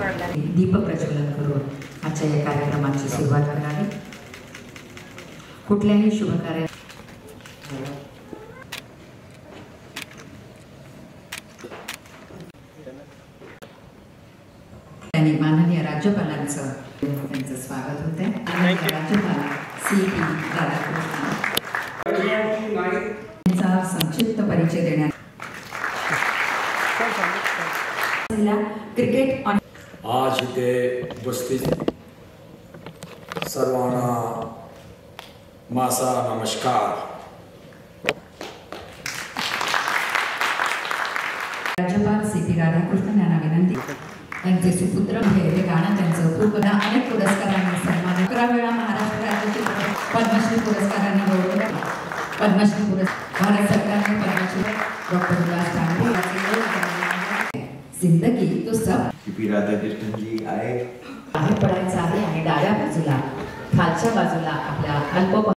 दीप प्रज्वलन करून आजच्या या कार्यक्रमाची सुरुवात करावी। कुठल्याही शुभ कार्य आणि माननीय राज्यपालांचं त्यांचं स्वागत होते। राज्यपाल CP राधाकृष्णन यांचा संक्षिप्त परिचय देण्यात क्रिकेट आज इथे उपस्थित सर्वांना माझा नमस्कार। राज्यपाल CP राधाकृष्णन यांना विनंती। त्यांचे सुपुत्र हे गाणं त्यांचं खूप अनेक पुरस्कारांनी सन्मान 11 वेळा महाराष्ट्र राज्यातील पद्मश्री पुरस्कारांनी गौरवलं। पद्मश्री पुरस्कार भारत सरकारने पद्मश्री डॉक्टर विलास ठाकरे जिंदगी तो सब CP राधाकृष्णन जी आहे बाहेर पडायचं आहे आणि डाव्या बाजूला खालच्या बाजूला आपल्या अल्प